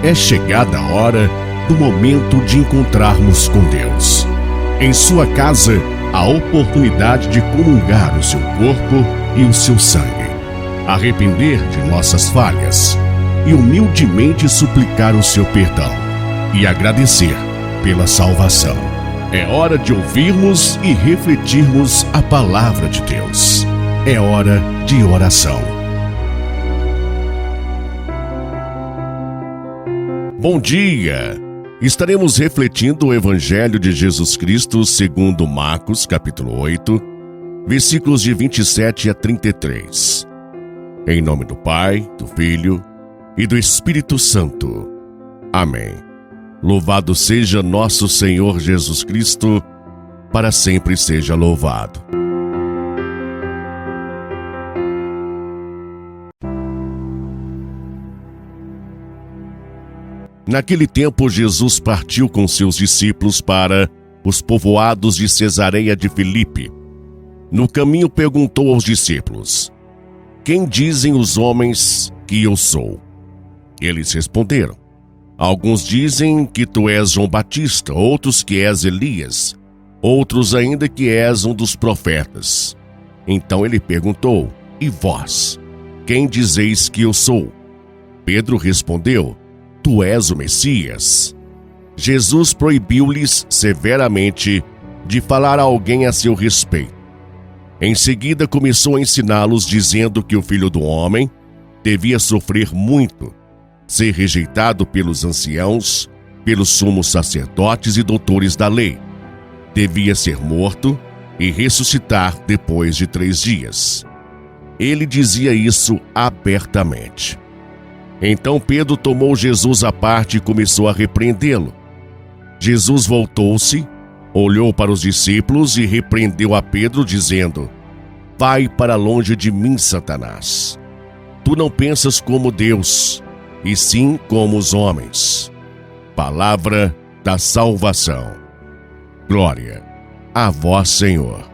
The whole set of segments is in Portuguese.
É chegada a hora do momento de encontrarmos com Deus. Em sua casa, a oportunidade de comungar o seu corpo e o seu sangue, arrepender de nossas falhas e humildemente suplicar o seu perdão e agradecer pela salvação. É hora de ouvirmos e refletirmos a palavra de Deus. É hora de oração. Bom dia! Estaremos refletindo o Evangelho de Jesus Cristo segundo Marcos, capítulo 8, versículos de 27 a 33. Em nome do Pai, do Filho e do Espírito Santo. Amém. Louvado seja nosso Senhor Jesus Cristo, para sempre seja louvado. Naquele tempo, Jesus partiu com seus discípulos para os povoados de Cesareia de Filipe. No caminho perguntou aos discípulos: "Quem dizem os homens que eu sou?" Eles responderam: "Alguns dizem que tu és João Batista, outros que és Elias, outros ainda que és um dos profetas." Então ele perguntou: "E vós, quem dizeis que eu sou?" Pedro respondeu: "Tu és o Messias." Jesus proibiu-lhes severamente de falar a alguém a seu respeito. Em seguida começou a ensiná-los, dizendo que o Filho do Homem devia sofrer muito, ser rejeitado pelos anciãos, pelos sumos sacerdotes e doutores da lei. Devia ser morto e ressuscitar depois de 3 dias. Ele dizia isso abertamente. Então Pedro tomou Jesus à parte e começou a repreendê-lo. Jesus voltou-se, olhou para os discípulos e repreendeu a Pedro, dizendo: "Vai para longe de mim, Satanás. Tu não pensas como Deus, e sim como os homens." Palavra da salvação. Glória a vós, Senhor.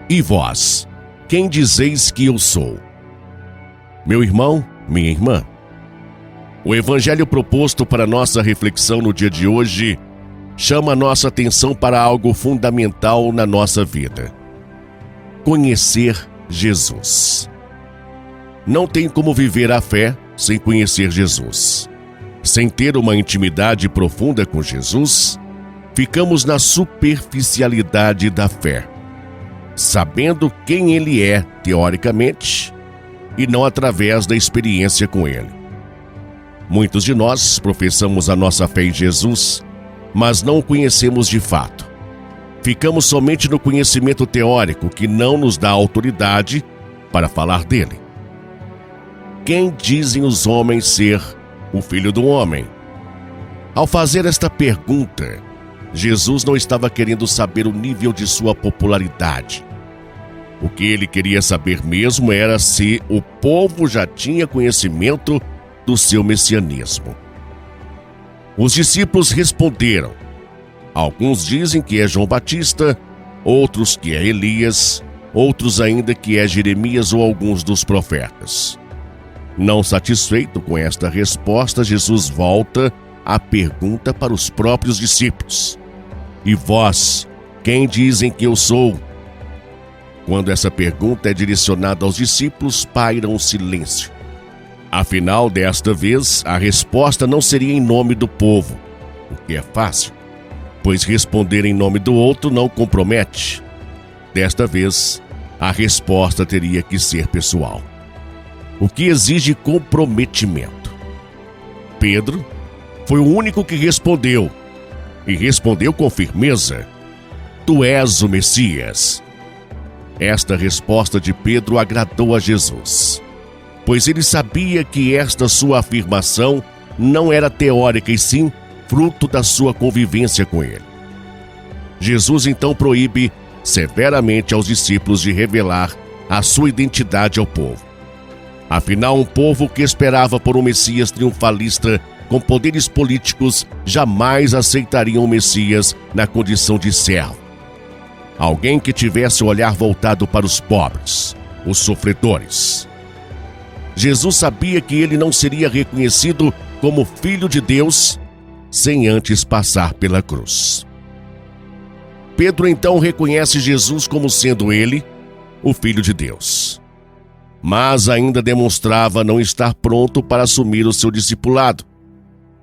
E vós, quem dizeis que eu sou? Meu irmão, minha irmã, o evangelho proposto para nossa reflexão no dia de hoje chama nossa atenção para algo fundamental na nossa vida: conhecer Jesus. Não tem como viver a fé sem conhecer Jesus. Sem ter uma intimidade profunda com Jesus, ficamos na superficialidade da fé, sabendo quem Ele é teoricamente e não através da experiência com Ele. Muitos de nós professamos a nossa fé em Jesus, mas não o conhecemos de fato. Ficamos somente no conhecimento teórico, que não nos dá autoridade para falar dele. Quem dizem os homens ser o Filho do Homem? Ao fazer esta pergunta, Jesus não estava querendo saber o nível de sua popularidade. O que ele queria saber mesmo era se o povo já tinha conhecimento do seu messianismo. Os discípulos responderam: "Alguns dizem que é João Batista, outros que é Elias, outros ainda que é Jeremias ou alguns dos profetas." Não satisfeito com esta resposta, Jesus volta a pergunta para os próprios discípulos: "E vós, quem dizem que eu sou?" Quando essa pergunta é direcionada aos discípulos, paira um silêncio. Afinal, desta vez, a resposta não seria em nome do povo, o que é fácil, pois responder em nome do outro não compromete. Desta vez, a resposta teria que ser pessoal, o que exige comprometimento. Pedro foi o único que respondeu, e respondeu com firmeza: "Tu és o Messias." Esta resposta de Pedro agradou a Jesus, pois ele sabia que esta sua afirmação não era teórica e sim fruto da sua convivência com ele. Jesus então proíbe severamente aos discípulos de revelar a sua identidade ao povo. Afinal, um povo que esperava por um Messias triunfalista com poderes políticos jamais aceitaria um Messias na condição de servo. Alguém que tivesse o olhar voltado para os pobres, os sofredores. Jesus sabia que ele não seria reconhecido como Filho de Deus, sem antes passar pela cruz. Pedro então reconhece Jesus como sendo ele, o Filho de Deus. Mas ainda demonstrava não estar pronto para assumir o seu discipulado,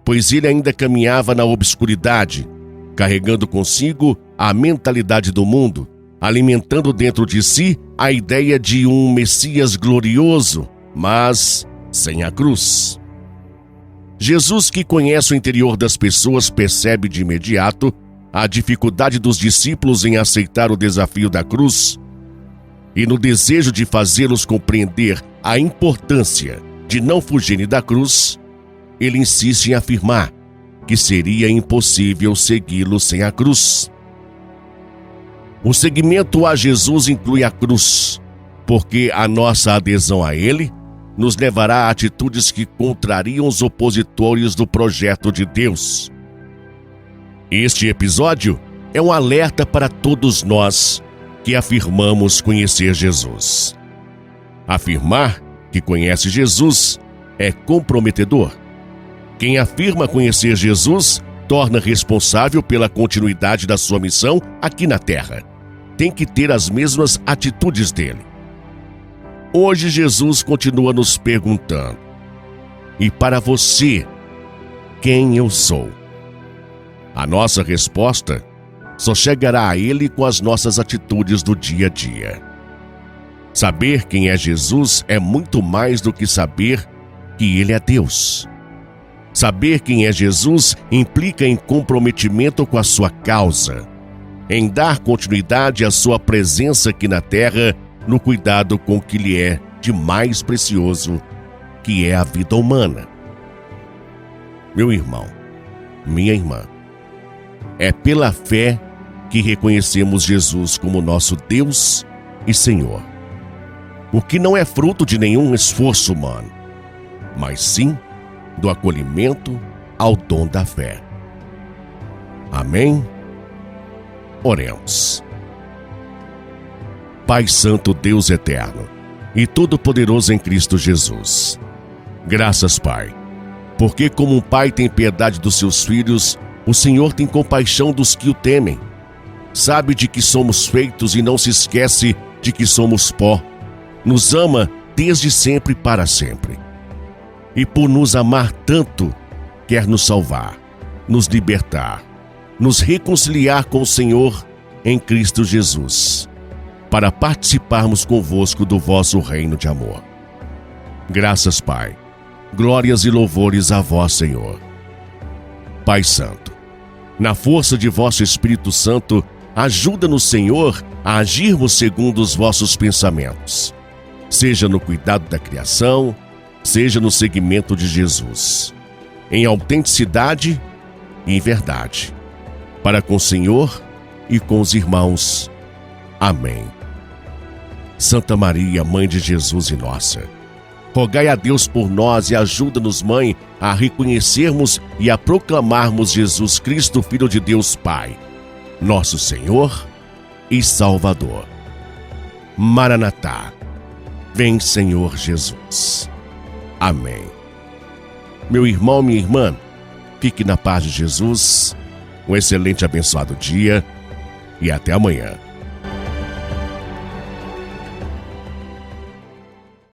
pois ele ainda caminhava na obscuridade, carregando consigo a mentalidade do mundo, alimentando dentro de si a ideia de um Messias glorioso, mas sem a cruz. Jesus, que conhece o interior das pessoas, percebe de imediato a dificuldade dos discípulos em aceitar o desafio da cruz e, no desejo de fazê-los compreender a importância de não fugirem da cruz, ele insiste em afirmar que seria impossível segui-lo sem a cruz. O seguimento a Jesus inclui a cruz, porque a nossa adesão a ele nos levará a atitudes que contrariam os opositores do projeto de Deus. Este episódio é um alerta para todos nós que afirmamos conhecer Jesus. Afirmar que conhece Jesus é comprometedor. Quem afirma conhecer Jesus torna responsável pela continuidade da sua missão aqui na Terra. Tem que ter as mesmas atitudes dele. Hoje Jesus continua nos perguntando: e para você, quem eu sou? A nossa resposta só chegará a ele com as nossas atitudes do dia a dia. Saber quem é Jesus é muito mais do que saber que ele é Deus. Saber quem é Jesus implica em comprometimento com a sua causa, em dar continuidade à sua presença aqui na Terra, no cuidado com o que lhe é de mais precioso, que é a vida humana. Meu irmão, minha irmã, é pela fé que reconhecemos Jesus como nosso Deus e Senhor, o que não é fruto de nenhum esforço humano, mas sim do acolhimento ao dom da fé. Amém? Oremos. Pai Santo, Deus eterno e todo-poderoso em Cristo Jesus, graças, Pai, porque como um pai tem piedade dos seus filhos, o Senhor tem compaixão dos que o temem. Sabe de que somos feitos e não se esquece de que somos pó. Nos ama desde sempre e para sempre. E por nos amar tanto, quer nos salvar, nos libertar, nos reconciliar com o Senhor em Cristo Jesus, para participarmos convosco do vosso reino de amor. Graças, Pai. Glórias e louvores a vós, Senhor. Pai Santo, na força de vosso Espírito Santo, ajuda-nos, Senhor, a agirmos segundo os vossos pensamentos, seja no cuidado da criação, seja no seguimento de Jesus, em autenticidade e em verdade, para com o Senhor e com os irmãos. Amém. Santa Maria, Mãe de Jesus e nossa, rogai a Deus por nós e ajuda-nos, Mãe, a reconhecermos e a proclamarmos Jesus Cristo, Filho de Deus Pai, nosso Senhor e Salvador. Maranatá, vem, Senhor Jesus. Amém. Meu irmão, minha irmã, fique na paz de Jesus, um excelente e abençoado dia e até amanhã.